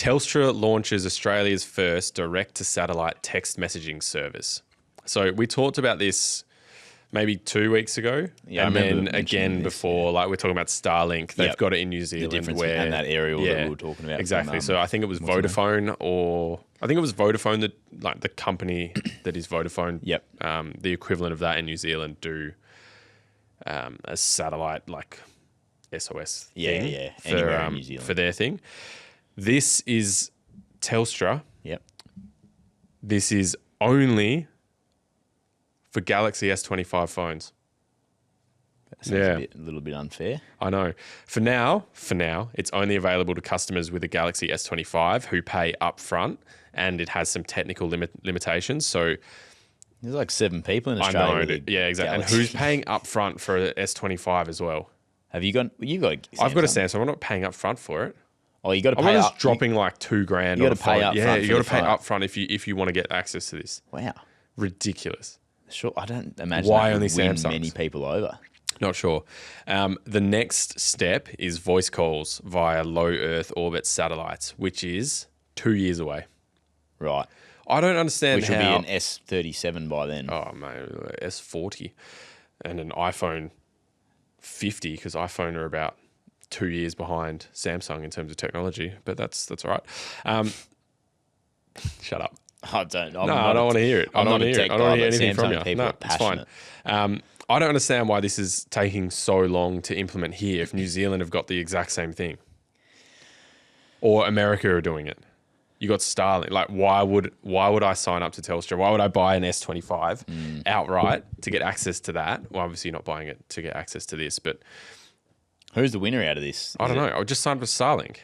Telstra launches Australia's first direct-to-satellite text messaging service. So we talked about this maybe 2 weeks ago, Yeah, and I remember then mentioning again this, before, like we're talking about Starlink. They've Yep. got it in New Zealand. The difference where, and that aerial that we were talking about. Exactly. From, So I think it was Vodafone, or I think it was Vodafone that, like the company that is Vodafone. Yep. The equivalent of that in New Zealand do a satellite like SOS thing. Yeah. Anywhere in New Zealand. For their thing. This is Telstra. Yep. This is only for Galaxy S25 phones. That sounds a little bit unfair. I know. For now, it's only available to customers with a Galaxy S25 who pay upfront, and it has some technical limitations. So There's like 7 people in I Australia. know, yeah, exactly. Galaxy. And who's paying upfront for an S25 as well? Have you got? You got? I've got a Samsung. I'm not paying upfront for it. Oh, you got to I'm pay just up. dropping like $2,000. You got to pay up. up. Yeah, front you for got the to pay phone. upfront if you want to get access to this. Wow. Ridiculous. Sure. I don't imagine Why that only would win Samsungs? many people over. Not sure. The next step is voice calls via low Earth orbit satellites, which is 2 years away. Right. I don't understand Which will how... be an S37 by then. Oh, mate, S40 and an iPhone 50, because iPhone are about 2 years behind Samsung in terms of technology, but that's all right. Shut up. I don't. I don't want to hear it. I don't want to hear it. I don't want to hear anything from you. People No, are it's fine. passionate. I don't understand why this is taking so long to implement here if New Zealand have got the exact same thing. Or America are doing it. You got Starlink. Like, why would I sign up to Telstra? Why would I buy an S25 outright to get access to that? Well, obviously you're not buying it to get access to this, but Who's the winner out of this? I don't know. I would just sign up for Starlink.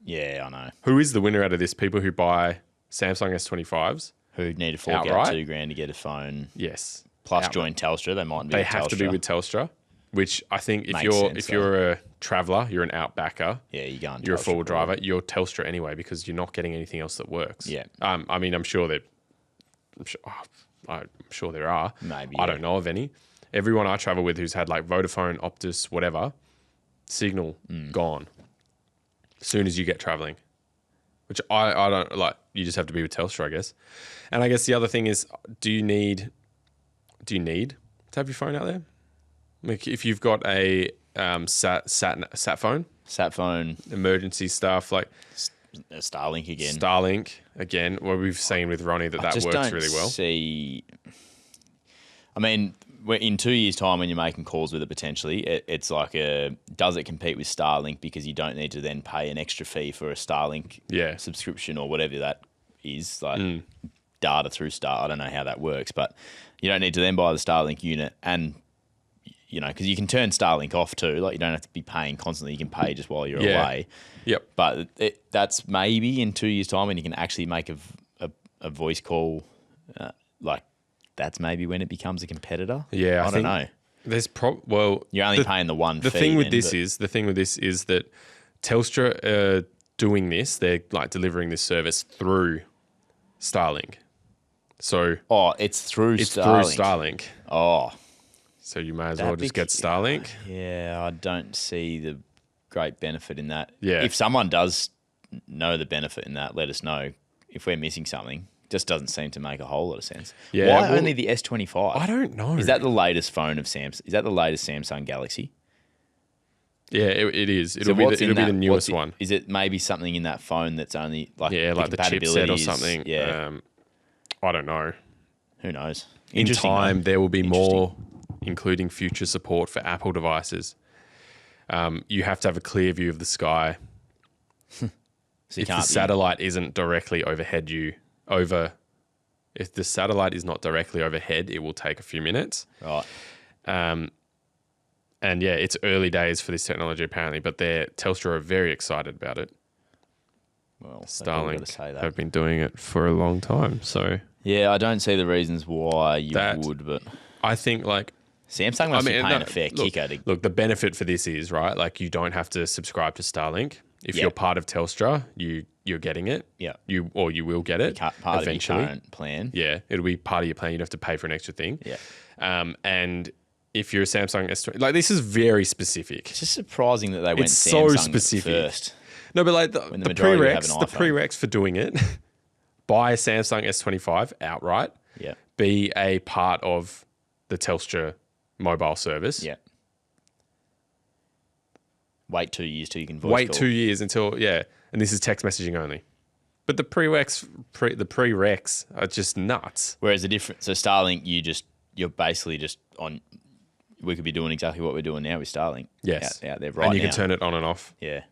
Yeah, I know. Who is the winner out of this? People who buy Samsung S25s? Who need to fork out Outright? $2,000 to get a phone? Yes. Plus Outright. join Telstra. They mightn't be. They with have to be Telstra. with Telstra, which I think Makes if sense, you're a traveller, you're an outbacker, Yeah, you're going. you're a Telstra four-wheel driver, probably. you're Telstra anyway because you're not getting anything else that works. Yeah. I mean, I'm sure there are. Maybe, I yeah. don't know of any. Everyone I travel with who's had like Vodafone, Optus, whatever, signal gone as soon as you get travelling. Which I don't like. You just have to be with Telstra, I guess. And I guess the other thing is, do you need to have your phone out there? Like if you've got a sat phone, emergency stuff like Starlink again. Starlink again. Well, we've seen with Ronnie that just works don't really well. See, I mean, in 2 years' time, when you're making calls with it, potentially, it's like does it compete with Starlink because you don't need to then pay an extra fee for a Starlink subscription or whatever that is, like data through Star. I don't know how that works, but you don't need to then buy the Starlink unit and. You know, because you can turn Starlink off too. Like you don't have to be paying constantly. You can pay just while you're away. Yep. But that's maybe in 2 years' time when you can actually make a voice call. Like that's maybe when it becomes a competitor. Yeah, I don't know. There's You're only paying the one. The fee thing with then, this is that Telstra are doing this. They're like delivering this service through Starlink. So it's through it's Starlink. through Starlink. Oh, So you may as well just get Starlink. yeah. I don't see the great benefit in that. Yeah. If someone does know the benefit in that, let us know. If we're missing something, just doesn't seem to make a whole lot of sense. Yeah, Why well, only the S25? I don't know. Is that the latest phone of Samsung? Is that the latest Samsung Galaxy? Yeah, it is. It'll what's be in the that- newest what's it- one. Is it maybe something in that phone that's only like Like the chipset or something. Yeah, I don't know. who knows? In Interesting, time, though. there will be Interesting. more, including future support for Apple devices. You have to have a clear view of the sky. So you If the can't be- satellite isn't directly overhead if the satellite is not directly overhead, it will take a few minutes. right. And yeah, it's early days for this technology apparently, but Telstra are very excited about it. Well, they've probably got to Starlink say that. have been doing it for a long time. So Yeah, I don't see the reasons why you That- would, but I think like, Samsung must be paying no, a fair look, kicker to Look, the benefit for this is, right, like you don't have to subscribe to Starlink. If Yeah. you're part of Telstra, you're getting it. Yeah. You will get it part eventually. of your current plan. Yeah, it'll be part of your plan. You don't have to pay for an extra thing. Yeah. And if you're a Samsung S20, like this is very specific. It's just surprising that they went It's so Samsung specific. first. No, but like the majority have an prereqs, the iPhone. prereqs for doing it, buy a Samsung S25 outright. Yeah. Be a part of the Telstra mobile service. Yeah. Wait 2 years till you can voice Wait call. 2 years until, and this is text messaging only. But the prereqs are just nuts. Whereas the difference, so Starlink, you're basically just on. We could be doing exactly what we're doing now with Starlink. Yes, out there right now. and you can turn it on and off. Yeah,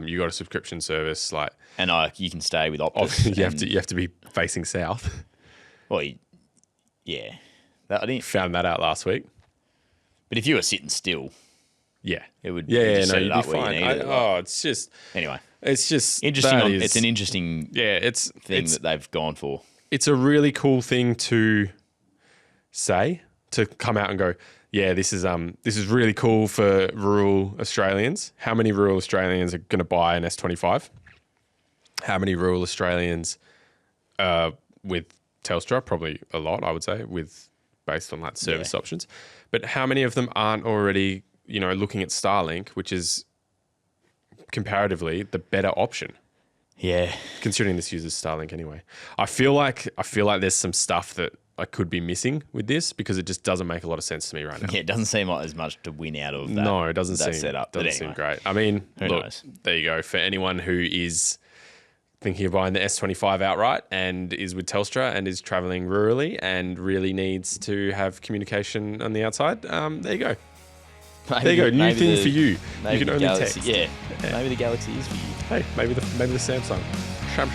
you got a subscription service like, and you can stay with Optus. you have to be facing south. Well, yeah, I didn't. Found that out last week. But if you were sitting still, yeah, it would. You'd be up fine. where you need it. It's just anyway. It's just interesting. It's an interesting thing that they've gone for. It's a really cool thing to say, to come out and go, yeah, this is really cool for rural Australians. How many rural Australians are going to buy an S25? How many rural Australians with Telstra? Probably a lot, I would say, based on like service options. But how many of them aren't already, looking at Starlink, which is comparatively the better option? Yeah. Considering this uses Starlink anyway. I feel like there's some stuff that I could be missing with this because it just doesn't make a lot of sense to me right now. Yeah, it doesn't seem like there's much to win out of that. No, it doesn't that seem setup. Doesn't seem great. I mean, who knows? There you go. For anyone who is thinking of buying the S25 outright and is with Telstra and is traveling rurally and really needs to have communication on the outside, there you go. There you go. New thing for you. You can only Galaxy, text. Yeah. Maybe the Galaxy is for you. Hey, maybe the Samsung. Sham.